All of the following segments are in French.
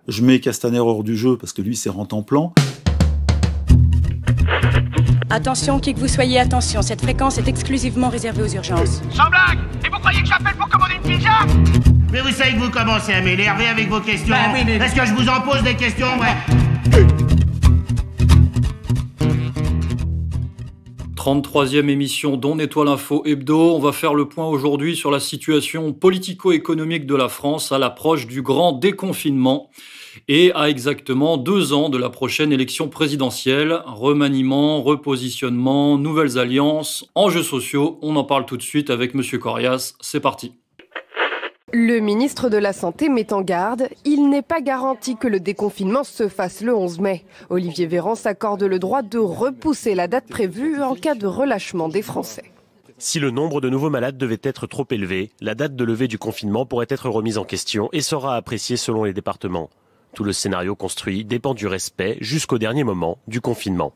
Je mets Castaner hors du jeu parce que lui, c'est Rantanplan. Attention, qui que vous soyez, attention, cette fréquence est exclusivement réservée aux urgences. Sans blague! Et vous croyez que j'appelle pour commander une pizza? Mais vous savez que vous commencez à m'énerver avec vos questions. Oui, mais... Est-ce que je vous en pose des questions, ouais? 33e émission d'On Nettoie l'info hebdo. On va faire le point aujourd'hui sur la situation politico-économique de la France à l'approche du grand déconfinement et à exactement 2 ans de la prochaine élection présidentielle. Remaniement, repositionnement, nouvelles alliances, enjeux sociaux. On en parle tout de suite avec Monsieur Corias. C'est parti. Le ministre de la Santé met en garde, il n'est pas garanti que le déconfinement se fasse le 11 mai. Olivier Véran s'accorde le droit de repousser la date prévue en cas de relâchement des Français. Si le nombre de nouveaux malades devait être trop élevé, la date de levée du confinement pourrait être remise en question et sera appréciée selon les départements. Tout le scénario construit dépend du respect, jusqu'au dernier moment, du confinement.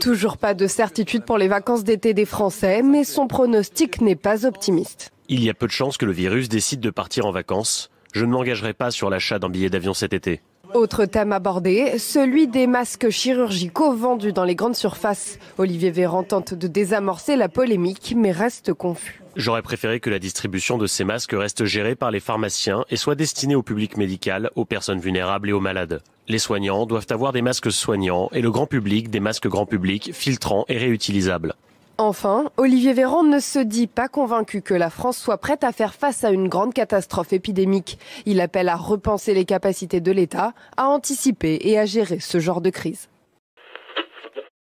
Toujours pas de certitude pour les vacances d'été des Français, mais son pronostic n'est pas optimiste. Il y a peu de chances que le virus décide de partir en vacances. Je ne m'engagerai pas sur l'achat d'un billet d'avion cet été. Autre thème abordé, celui des masques chirurgicaux vendus dans les grandes surfaces. Olivier Véran tente de désamorcer la polémique, mais reste confus. J'aurais préféré que la distribution de ces masques reste gérée par les pharmaciens et soit destinée au public médical, aux personnes vulnérables et aux malades. Les soignants doivent avoir des masques soignants et le grand public des masques grand public, filtrants et réutilisables. Enfin, Olivier Véran ne se dit pas convaincu que la France soit prête à faire face à une grande catastrophe épidémique. Il appelle à repenser les capacités de l'État, à anticiper et à gérer ce genre de crise.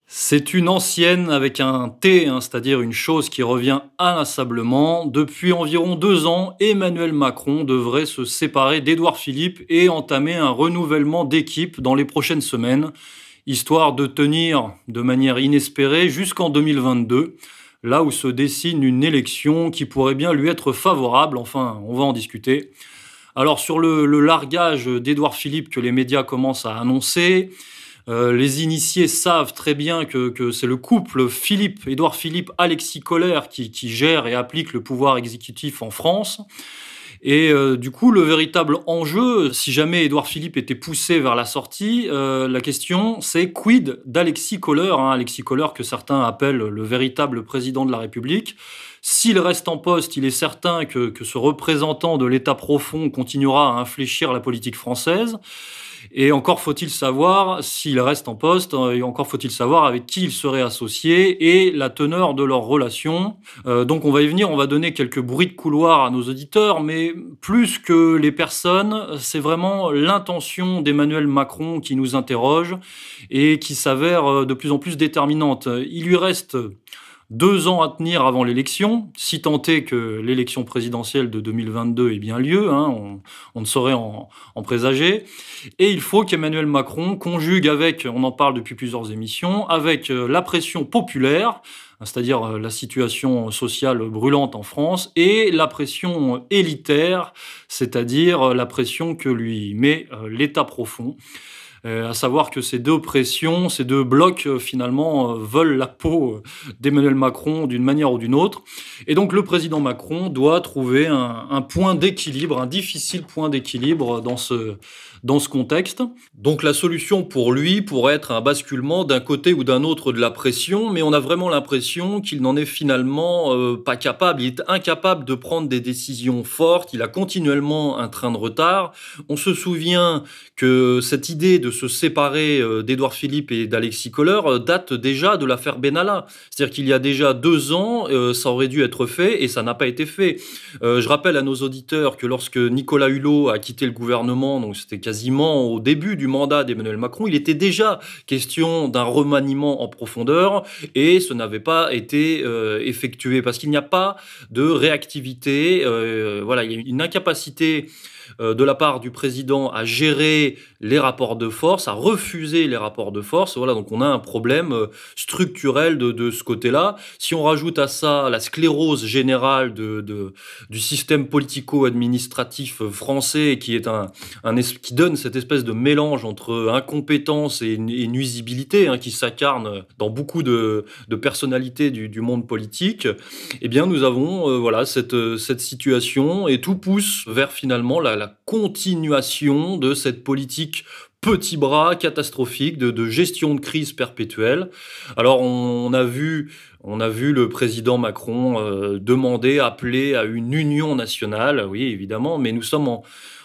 C'est une ancienne avec un T, c'est-à-dire une chose qui revient inlassablement. Depuis environ 2 ans, Emmanuel Macron devrait se séparer d'Édouard Philippe et entamer un renouvellement d'équipe dans les prochaines semaines, histoire de tenir de manière inespérée jusqu'en 2022, là où se dessine une élection qui pourrait bien lui être favorable. Enfin, on va en discuter. Alors sur le largage d'Édouard Philippe que les médias commencent à annoncer, les initiés savent très bien que c'est le couple Édouard Philippe, Alexis Kohler qui gère et applique le pouvoir exécutif en France. Et du coup, le véritable enjeu, si jamais Édouard Philippe était poussé vers la sortie, la question c'est quid d'Alexis Kohler, Alexis Kohler que certains appellent le véritable président de la République. S'il reste en poste, il est certain que ce représentant de l'État profond continuera à infléchir la politique française. Et encore faut-il savoir, s'il reste en poste, et encore faut-il savoir avec qui il serait associé et la teneur de leur relation. Donc on va y venir, on va donner quelques bruits de couloir à nos auditeurs, mais plus que les personnes, c'est vraiment l'intention d'Emmanuel Macron qui nous interroge et qui s'avère de plus en plus déterminante. Il lui reste 2 ans à tenir avant l'élection, si tant est que l'élection présidentielle de 2022 ait bien lieu, on ne saurait en présager. Et il faut qu'Emmanuel Macron conjugue avec, on en parle depuis plusieurs émissions, avec la pression populaire, c'est-à-dire la situation sociale brûlante en France, et la pression élitaire, c'est-à-dire la pression que lui met l'État profond. À savoir que ces 2 pressions, ces 2 blocs, finalement, veulent la peau d'Emmanuel Macron d'une manière ou d'une autre. Et donc, le président Macron doit trouver un point d'équilibre, un difficile point d'équilibre dans ce contexte. Donc, la solution pour lui pourrait être un basculement d'un côté ou d'un autre de la pression, mais on a vraiment l'impression qu'il n'en est finalement pas capable. Il est incapable de prendre des décisions fortes. Il a continuellement un train de retard. On se souvient que cette idée de se séparer d'Édouard Philippe et d'Alexis Kohler date déjà de l'affaire Benalla. C'est-à-dire qu'il y a déjà 2 ans, ça aurait dû être fait et ça n'a pas été fait. Je rappelle à nos auditeurs que lorsque Nicolas Hulot a quitté le gouvernement, donc c'était quasiment au début du mandat d'Emmanuel Macron, il était déjà question d'un remaniement en profondeur et ce n'avait pas été effectué parce qu'il n'y a pas de réactivité. Il y a une incapacité de la part du président à gérer les rapports de force, à refuser les rapports de force. Voilà, donc on a un problème structurel de ce côté-là. Si on rajoute à ça la sclérose générale du système politico-administratif français, qui est qui donne cette espèce de mélange entre incompétence et nuisibilité, qui s'incarne dans beaucoup de personnalités du monde politique, eh bien nous avons cette situation et tout pousse vers finalement la continuation de cette politique petit bras catastrophique de gestion de crise perpétuelle. Alors on a vu le président Macron appeler à une union nationale, oui évidemment, mais nous sommes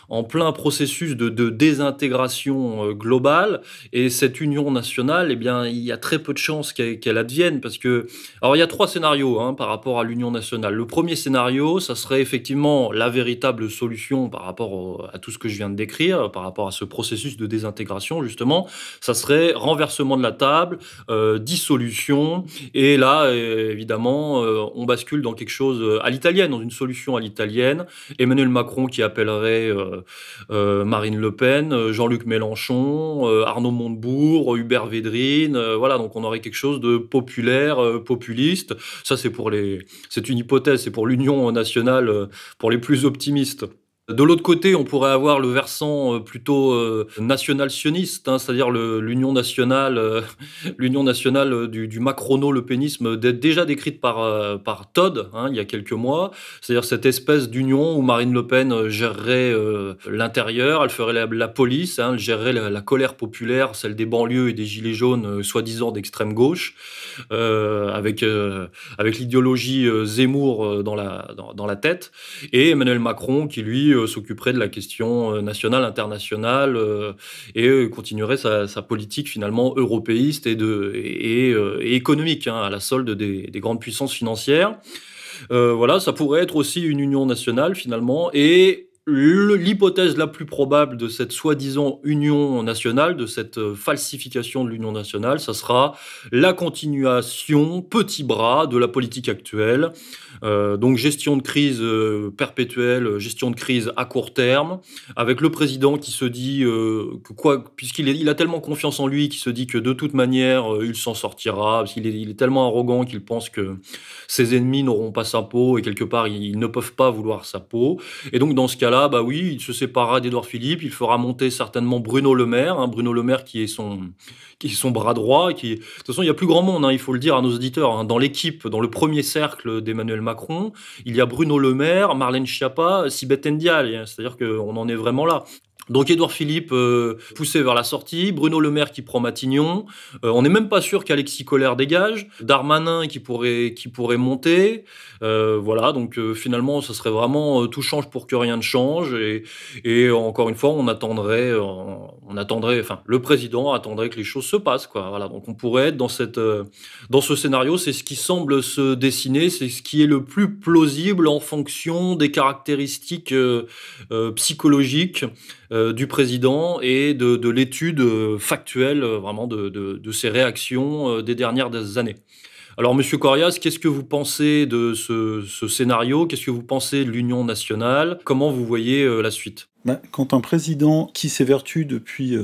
en plein processus de désintégration globale, et cette union nationale, eh bien, il y a très peu de chances qu'elle advienne, parce que, alors il y a 3 scénarios par rapport à l'union nationale. Le premier scénario, ça serait effectivement la véritable solution par rapport à tout ce que je viens de décrire, par rapport à ce processus de désintégration, justement, ça serait renversement de la table, dissolution, et là, évidemment, on bascule dans quelque chose à l'italienne, dans une solution à l'italienne. Emmanuel Macron qui appellerait Marine Le Pen, Jean-Luc Mélenchon, Arnaud Montebourg, Hubert Védrine, voilà, donc on aurait quelque chose de populaire, populiste. Ça, c'est une hypothèse, c'est pour l'Union nationale, pour les plus optimistes. De l'autre côté, on pourrait avoir le versant plutôt national-sioniste, c'est-à-dire l'union nationale du macrono-lepénisme déjà décrite par Todd il y a quelques mois, c'est-à-dire cette espèce d'union où Marine Le Pen gérerait l'intérieur, elle ferait la police, elle gérerait la colère populaire, celle des banlieues et des gilets jaunes soi-disant d'extrême gauche, avec l'idéologie Zemmour dans la tête, et Emmanuel Macron qui lui s'occuperait de la question nationale, internationale, et continuerait sa politique finalement européiste et économique, à la solde des grandes puissances financières. Voilà, ça pourrait être aussi une union nationale finalement, et l'hypothèse la plus probable de cette soi-disant union nationale, de cette falsification de l'union nationale, ça sera la continuation, petit bras, de la politique actuelle. Donc gestion de crise perpétuelle, gestion de crise à court terme, avec le président qui se dit puisqu'il a tellement confiance en lui, qu'il se dit que de toute manière il s'en sortira, parce qu'il est tellement arrogant qu'il pense que ses ennemis n'auront pas sa peau, et quelque part ils ne peuvent pas vouloir sa peau. Et donc dans ce cas-là, oui, il se séparera d'Édouard Philippe, il fera monter certainement Bruno Le Maire, Bruno Le Maire qui est son bras droit, de toute façon il y a plus grand monde, il faut le dire à nos auditeurs, dans l'équipe, dans le premier cercle d'Emmanuel Macron, il y a Bruno Le Maire, Marlène Schiappa, Sibeth Ndiaye, c'est-à-dire qu'on en est vraiment là. Donc Édouard Philippe poussé vers la sortie, Bruno Le Maire qui prend Matignon, on n'est même pas sûr qu'Alexis Collère dégage, Darmanin qui pourrait monter, voilà, donc finalement ça serait vraiment tout change pour que rien ne change, et encore une fois on attendrait, enfin le président attendrait que les choses se passent, quoi. Voilà, donc on pourrait être dans ce scénario, c'est ce qui semble se dessiner, c'est ce qui est le plus plausible en fonction des caractéristiques psychologiques du président et de l'étude factuelle vraiment de ses réactions des dernières années. Alors, Monsieur Corias, qu'est-ce que vous pensez de ce scénario? Qu'est-ce que vous pensez de l'Union nationale? Comment vous voyez la suite? Quand un président qui s'évertue depuis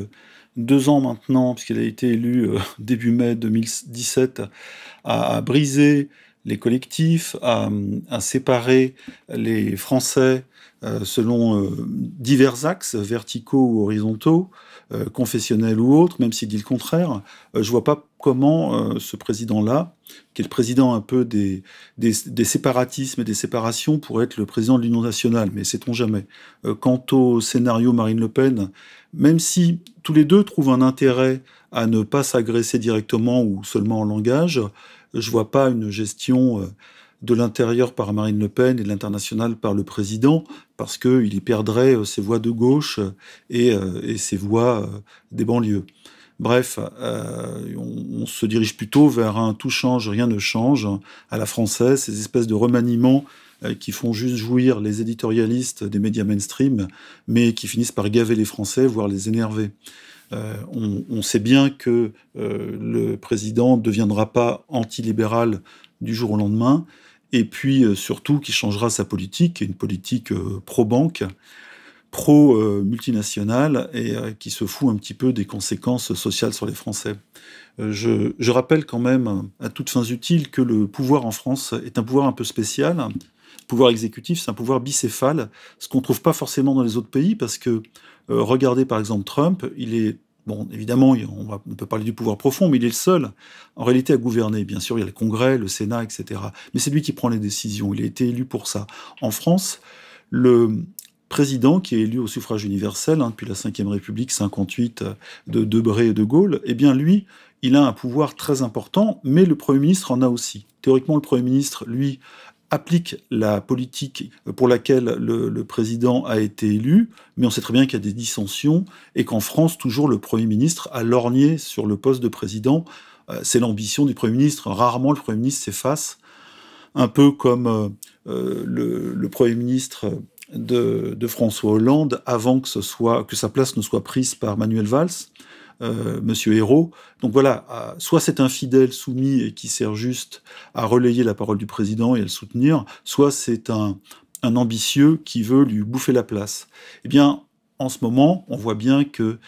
2 ans maintenant, puisqu'il a été élu début mai 2017, à briser les collectifs, à séparer les Français selon divers axes, verticaux ou horizontaux, confessionnels ou autres, même s'il dit le contraire, je vois pas comment ce président-là, qui est le président un peu des séparatismes et des séparations, pourrait être le président de l'Union nationale, mais sait-on jamais. Quant au scénario Marine Le Pen, même si tous les deux trouvent un intérêt à ne pas s'agresser directement ou seulement en langage, je vois pas une gestion de l'intérieur par Marine Le Pen et de l'international par le président, parce qu'il y perdrait ses voix de gauche et ses voix des banlieues. Bref, on se dirige plutôt vers un tout change, rien ne change à la française, ces espèces de remaniements qui font juste jouir les éditorialistes des médias mainstream, mais qui finissent par gaver les Français, voire les énerver. On sait bien que le président ne deviendra pas antilibéral du jour au lendemain, et puis surtout qu'il changera sa politique, une politique pro-banque, pro-multinationale, et qui se fout un petit peu des conséquences sociales sur les Français. Je rappelle quand même, à toutes fins utiles, que le pouvoir en France est un pouvoir un peu spécial. Le pouvoir exécutif, c'est un pouvoir bicéphale, ce qu'on ne trouve pas forcément dans les autres pays, parce que regardez par exemple Trump, il est, bon, évidemment, on peut parler du pouvoir profond, mais il est le seul, en réalité, à gouverner. Bien sûr, il y a le Congrès, le Sénat, etc. Mais c'est lui qui prend les décisions, il a été élu pour ça. En France, le président qui est élu au suffrage universel depuis la Ve République 58 de Debré et de Gaulle, eh bien lui, il a un pouvoir très important, mais le Premier ministre en a aussi. Théoriquement, le Premier ministre, lui, applique la politique pour laquelle le président a été élu, mais on sait très bien qu'il y a des dissensions et qu'en France, toujours le Premier ministre a lorgné sur le poste de président. C'est l'ambition du Premier ministre. Rarement le Premier ministre s'efface, un peu comme le Premier ministre de François Hollande avant que sa place ne soit prise par Manuel Valls. Monsieur Hérault. Donc voilà, soit c'est un fidèle soumis et qui sert juste à relayer la parole du président et à le soutenir, soit c'est un ambitieux qui veut lui bouffer la place. Eh bien, en ce moment, on voit bien que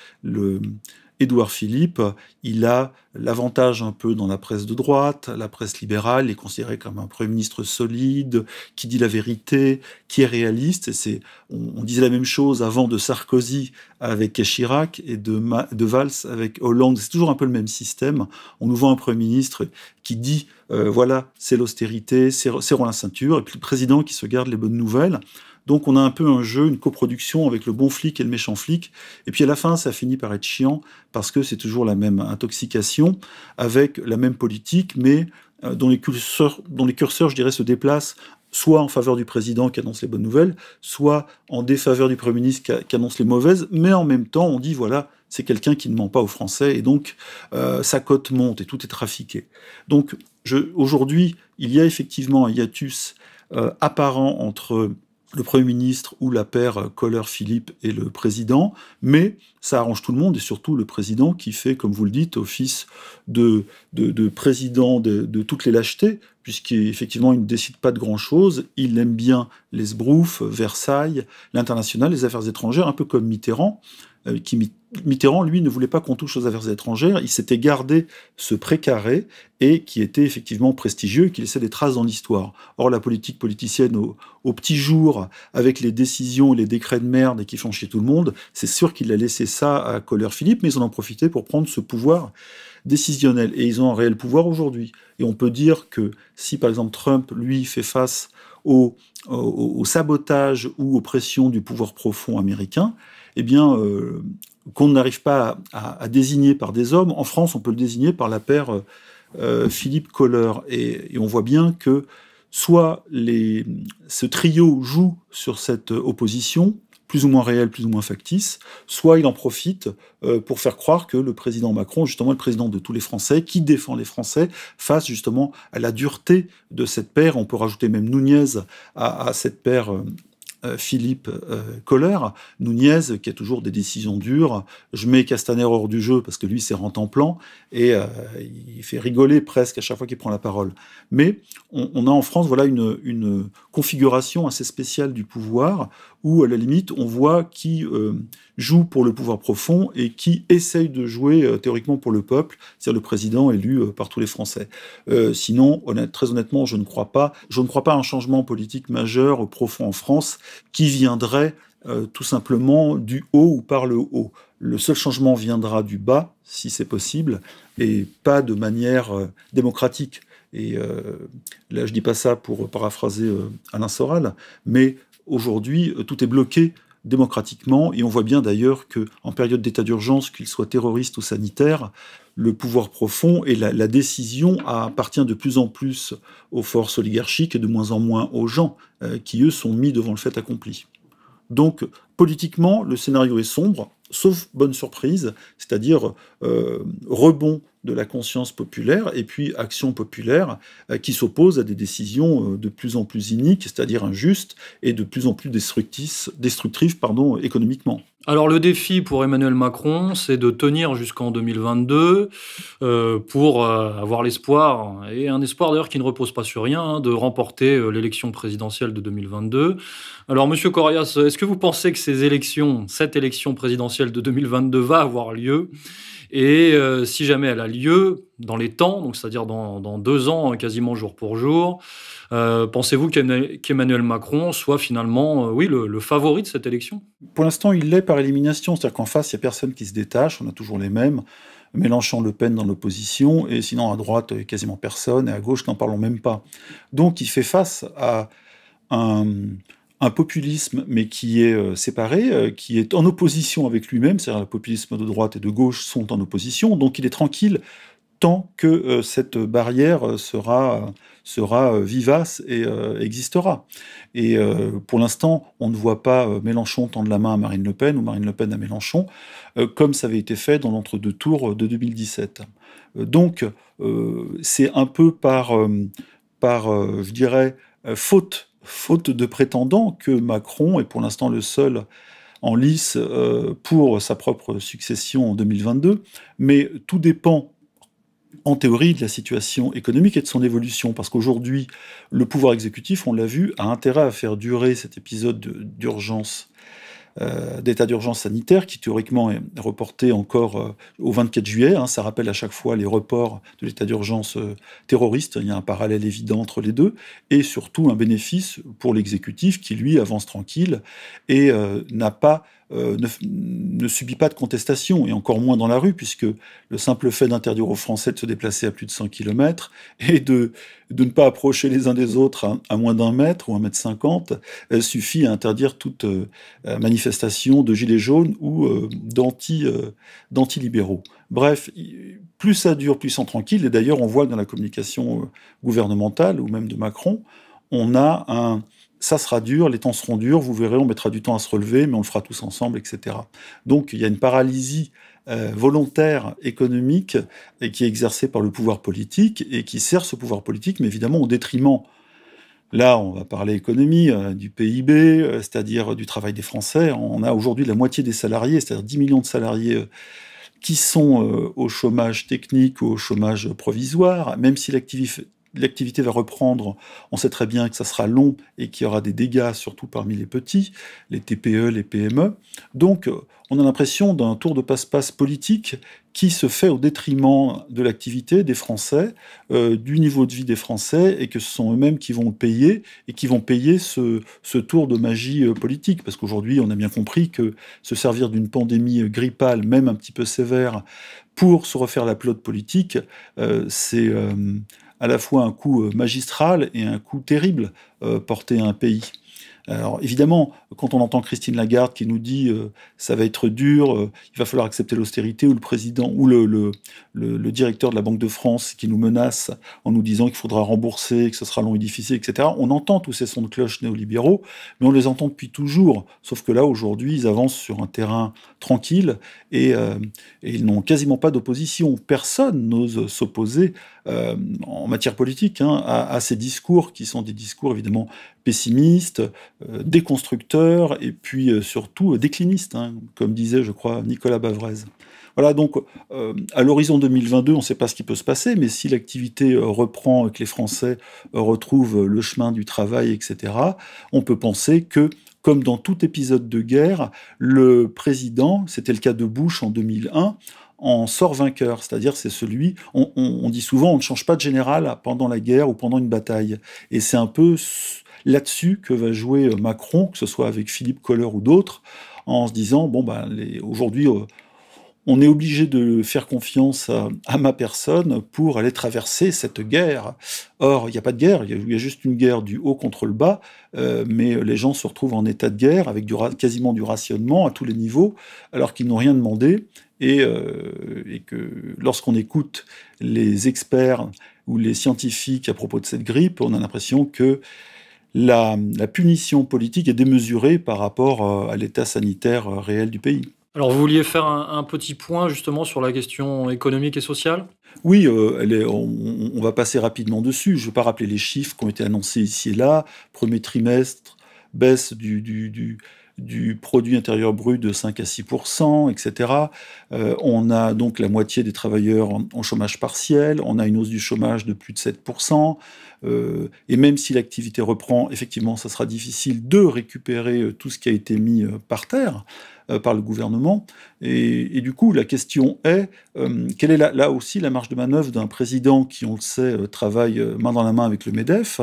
Édouard Philippe, il a l'avantage un peu dans la presse de droite, la presse libérale, il est considéré comme un Premier ministre solide, qui dit la vérité, qui est réaliste. Et on disait la même chose avant de Sarkozy avec Chirac et de Valls avec Hollande. C'est toujours un peu le même système. On nous voit un Premier ministre qui dit voilà, c'est l'austérité, serrons la ceinture, et puis le président qui se garde les bonnes nouvelles. Donc on a un peu un jeu, une coproduction avec le bon flic et le méchant flic. Et puis à la fin, ça finit par être chiant parce que c'est toujours la même intoxication avec la même politique, mais dont les curseurs, je dirais, se déplacent soit en faveur du président qui annonce les bonnes nouvelles, soit en défaveur du Premier ministre qui annonce les mauvaises. Mais en même temps, on dit voilà, c'est quelqu'un qui ne ment pas aux Français et donc sa cote monte et tout est trafiqué. Donc aujourd'hui, il y a effectivement un hiatus apparent entre le Premier ministre ou la paire Kohler-Philippe et le président, mais ça arrange tout le monde, et surtout le président qui fait, comme vous le dites, office de président de toutes les lâchetés, puisqu'effectivement il ne décide pas de grand-chose, il aime bien les sbroufs, Versailles, l'international, les affaires étrangères, un peu comme Mitterrand, Mitterrand, lui, ne voulait pas qu'on touche aux affaires étrangères, il s'était gardé ce précaré, et qui était effectivement prestigieux, et qui laissait des traces dans l'histoire. Or, la politique politicienne au petit jour, avec les décisions et les décrets de merde et qui font chier tout le monde, c'est sûr qu'il a laissé ça à Kohler-Philippe, mais ils en ont profité pour prendre ce pouvoir décisionnel. Et ils ont un réel pouvoir aujourd'hui. Et on peut dire que si, par exemple, Trump, lui, fait face au sabotage ou aux pressions du pouvoir profond américain, eh bien, qu'on n'arrive pas à désigner par des hommes, en France, on peut le désigner par la paire Philippe-Kohler. Et on voit bien que soit ce trio joue sur cette opposition, plus ou moins réelle, plus ou moins factice, soit il en profite pour faire croire que le président Macron, justement le président de tous les Français, qui défend les Français, face justement à la dureté de cette paire. On peut rajouter même Nunez à cette paire Philippe Kohler, Nunez, qui a toujours des décisions dures. Je mets Castaner hors du jeu parce que lui, c'est rente-en-plan, et il fait rigoler presque à chaque fois qu'il prend la parole. Mais on a en France voilà, une configuration assez spéciale du pouvoir, où à la limite, on voit qui joue pour le pouvoir profond et qui essaye de jouer théoriquement pour le peuple, c'est-à-dire le président élu par tous les Français. Sinon, très honnêtement, je ne crois pas à un changement politique majeur, profond en France, qui viendrait tout simplement du haut ou par le haut. Le seul changement viendra du bas, si c'est possible, et pas de manière démocratique. Et là, je dis pas ça pour paraphraser Alain Soral, mais aujourd'hui, tout est bloqué démocratiquement, et on voit bien d'ailleurs qu'en période d'état d'urgence, qu'il soit terroriste ou sanitaire, le pouvoir profond et la décision appartient de plus en plus aux forces oligarchiques et de moins en moins aux gens qui, eux, sont mis devant le fait accompli. Donc, politiquement, le scénario est sombre, sauf bonne surprise, c'est-à-dire rebond de la conscience populaire et puis action populaire qui s'oppose à des décisions de plus en plus iniques, c'est-à-dire injustes et de plus en plus destructrices économiquement. Alors le défi pour Emmanuel Macron, c'est de tenir jusqu'en 2022 pour avoir l'espoir, et un espoir d'ailleurs qui ne repose pas sur rien, de remporter l'élection présidentielle de 2022. Alors Monsieur Corrias, est-ce que vous pensez que cette élection présidentielle de 2022 va avoir lieu ? Et si jamais elle a lieu dans les temps, donc c'est-à-dire dans 2 ans, quasiment jour pour jour, pensez-vous qu'Emmanuel Macron soit finalement le favori de cette élection ? Pour l'instant, il l'est par élimination, c'est-à-dire qu'en face, il n'y a personne qui se détache, on a toujours les mêmes, Mélenchon, Le Pen dans l'opposition, et sinon à droite, quasiment personne, et à gauche, n'en parlons même pas. Donc il fait face à un un populisme, mais qui est séparé, qui est en opposition avec lui-même, c'est-à-dire le populisme de droite et de gauche sont en opposition, donc il est tranquille tant que cette barrière sera vivace et existera. Et pour l'instant, on ne voit pas Mélenchon tendre la main à Marine Le Pen ou Marine Le Pen à Mélenchon, comme ça avait été fait dans l'entre-deux tours de 2017. Donc, c'est un peu je dirais, faute de prétendants que Macron est pour l'instant le seul en lice pour sa propre succession en 2022, mais tout dépend en théorie de la situation économique et de son évolution, parce qu'aujourd'hui, le pouvoir exécutif, on l'a vu, a intérêt à faire durer cet épisode d'urgence, d'état d'urgence sanitaire, qui théoriquement est reporté encore au 24 juillet. Ça rappelle à chaque fois les reports de l'état d'urgence terroriste. Il y a un parallèle évident entre les deux, et surtout un bénéfice pour l'exécutif qui, lui, avance tranquille et ne subit pas de contestation, et encore moins dans la rue, puisque le simple fait d'interdire aux Français de se déplacer à plus de 100 km et de ne pas approcher les uns des autres à moins d'1 mètre ou 1,50 m suffit à interdire toute manifestation de gilets jaunes ou d'anti-libéraux. Bref, plus ça dure, plus ils sont tranquilles, et d'ailleurs on voit que dans la communication gouvernementale, ou même de Macron, on a ça sera dur, les temps seront durs, vous verrez, on mettra du temps à se relever, mais on le fera tous ensemble, etc. Donc il y a une paralysie volontaire économique et qui est exercée par le pouvoir politique et qui sert ce pouvoir politique, mais évidemment au détriment. Là, on va parler économie, du PIB, c'est-à-dire du travail des Français. On a aujourd'hui la moitié des salariés, c'est-à-dire 10 millions de salariés qui sont au chômage technique ou au chômage provisoire, même si l'activité va reprendre, on sait très bien que ça sera long et qu'il y aura des dégâts, surtout parmi les petits, les TPE, les PME. Donc, on a l'impression d'un tour de passe-passe politique qui se fait au détriment de l'activité des Français, du niveau de vie des Français, et que ce sont eux-mêmes qui vont le payer, et qui vont payer ce tour de magie politique. Parce qu'aujourd'hui, on a bien compris que se servir d'une pandémie grippale, même un petit peu sévère, pour se refaire la pelote politique, c'est à la fois un coup magistral et un coup terrible porté à un pays. Alors évidemment, quand on entend Christine Lagarde qui nous dit ça va être dur, il va falloir accepter l'austérité, ou le président ou le directeur de la Banque de France qui nous menace en nous disant qu'il faudra rembourser, que ce sera long et difficile, etc. On entend tous ces sons de cloche néolibéraux, mais on les entend depuis toujours. Sauf que là, aujourd'hui, ils avancent sur un terrain tranquille et ils n'ont quasiment pas d'opposition. Personne n'ose s'opposer en matière politique à ces discours qui sont des discours évidemment pessimistes, déconstructeurs et puis surtout déclinistes, comme disait, je crois, Nicolas Bavrez. Voilà, donc à l'horizon 2022, on ne sait pas ce qui peut se passer, mais si l'activité reprend et que les Français retrouvent le chemin du travail, etc., on peut penser que, comme dans tout épisode de guerre, le président, c'était le cas de Bush en 2001, en sort vainqueur, c'est-à-dire c'est celui, on dit souvent, on ne change pas de général pendant la guerre ou pendant une bataille, et c'est un peu là-dessus que va jouer Macron, que ce soit avec Philippe Kohler ou d'autres, en se disant, aujourd'hui, on est obligé de faire confiance à ma personne pour aller traverser cette guerre. Or, il n'y a pas de guerre, il y a juste une guerre du haut contre le bas, mais les gens se retrouvent en état de guerre avec quasiment du rationnement à tous les niveaux, alors qu'ils n'ont rien demandé, et que lorsqu'on écoute les experts ou les scientifiques à propos de cette grippe, on a l'impression que la punition politique est démesurée par rapport à l'état sanitaire réel du pays. Alors, vous vouliez faire un petit point justement sur la question économique et sociale ? Oui, on va passer rapidement dessus. Je ne vais pas rappeler les chiffres qui ont été annoncés ici et là. Premier trimestre, baisse du produit intérieur brut de 5 à 6%, etc. On a donc la moitié des travailleurs en chômage partiel, on a une hausse du chômage de plus de 7%, et même si l'activité reprend, effectivement, ça sera difficile de récupérer tout ce qui a été mis par terre. par le gouvernement. Et du coup, la question est, quelle est là aussi la marge de manœuvre d'un président qui, on le sait, travaille main dans la main avec le MEDEF,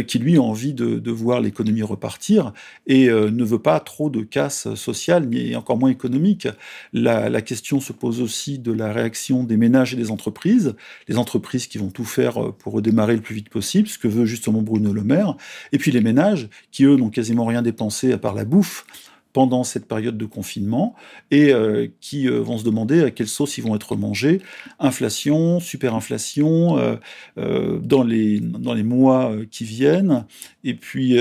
qui lui a envie de voir l'économie repartir et ne veut pas trop de casse sociale, ni encore moins économique. La question se pose aussi de la réaction des ménages et des entreprises, les entreprises qui vont tout faire pour redémarrer le plus vite possible, ce que veut justement Bruno Le Maire, et puis les ménages qui, eux, n'ont quasiment rien dépensé à part la bouffe pendant cette période de confinement et qui vont se demander à quelle sauce ils vont être mangés. Inflation, superinflation, dans les mois qui viennent, et puis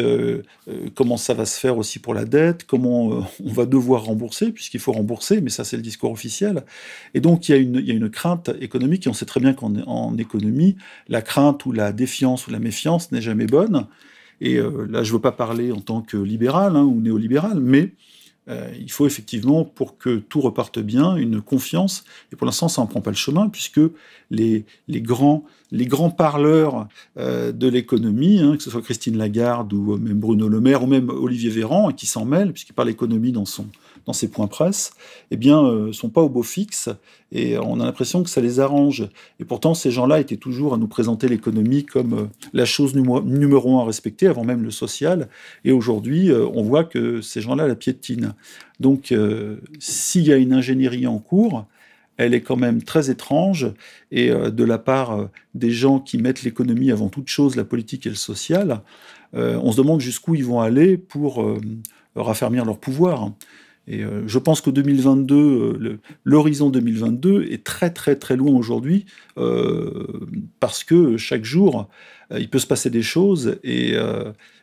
comment ça va se faire aussi pour la dette, comment on va devoir rembourser, puisqu'il faut rembourser, mais ça c'est le discours officiel. Et donc il y a une crainte économique, et on sait très bien qu'en économie, la crainte ou la défiance ou la méfiance n'est jamais bonne. Et là, je ne veux pas parler en tant que libéral ou néolibéral, mais il faut effectivement, pour que tout reparte bien, une confiance. Et pour l'instant, ça n'en prend pas le chemin, puisque les grands parleurs de l'économie, que ce soit Christine Lagarde ou même Bruno Le Maire ou même Olivier Véran, qui s'en mêle, puisqu'il parle économie dans ses points presse, eh bien, sont pas au beau fixe, et on a l'impression que ça les arrange. Et pourtant, ces gens-là étaient toujours à nous présenter l'économie comme la chose numéro 1 à respecter, avant même le social. Et aujourd'hui, on voit que ces gens-là la piétinent. Donc, s'il y a une ingénierie en cours, elle est quand même très étrange, et de la part des gens qui mettent l'économie avant toute chose, la politique et le social, on se demande jusqu'où ils vont aller pour raffermir leur pouvoir. Et je pense que 2022, l'horizon 2022 est très très très loin aujourd'hui, parce que chaque jour, il peut se passer des choses, et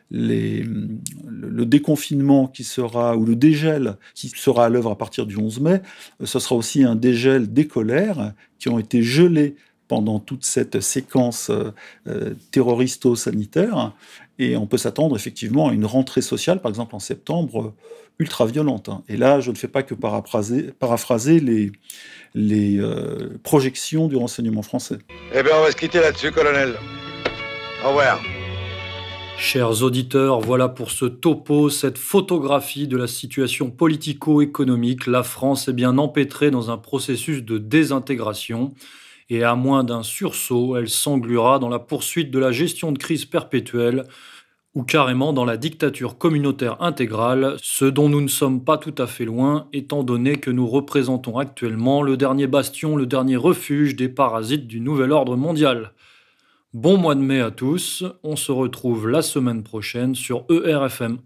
le déconfinement qui sera, ou le dégel qui sera à l'œuvre à partir du 11 mai, ce sera aussi un dégel des colères qui ont été gelées pendant toute cette séquence terroristo-sanitaire, et on peut s'attendre effectivement à une rentrée sociale, par exemple en septembre, ultra violente. Et là, je ne fais pas que paraphraser les projections du renseignement français. Eh bien, on va se quitter là-dessus, colonel. Au revoir. Chers auditeurs, voilà pour ce topo, cette photographie de la situation politico-économique. La France est bien empêtrée dans un processus de désintégration. Et à moins d'un sursaut, elle s'engluera dans la poursuite de la gestion de crise perpétuelle ou carrément dans la dictature communautaire intégrale, ce dont nous ne sommes pas tout à fait loin, étant donné que nous représentons actuellement le dernier bastion, le dernier refuge des parasites du nouvel ordre mondial. Bon mois de mai à tous, on se retrouve la semaine prochaine sur ERFM.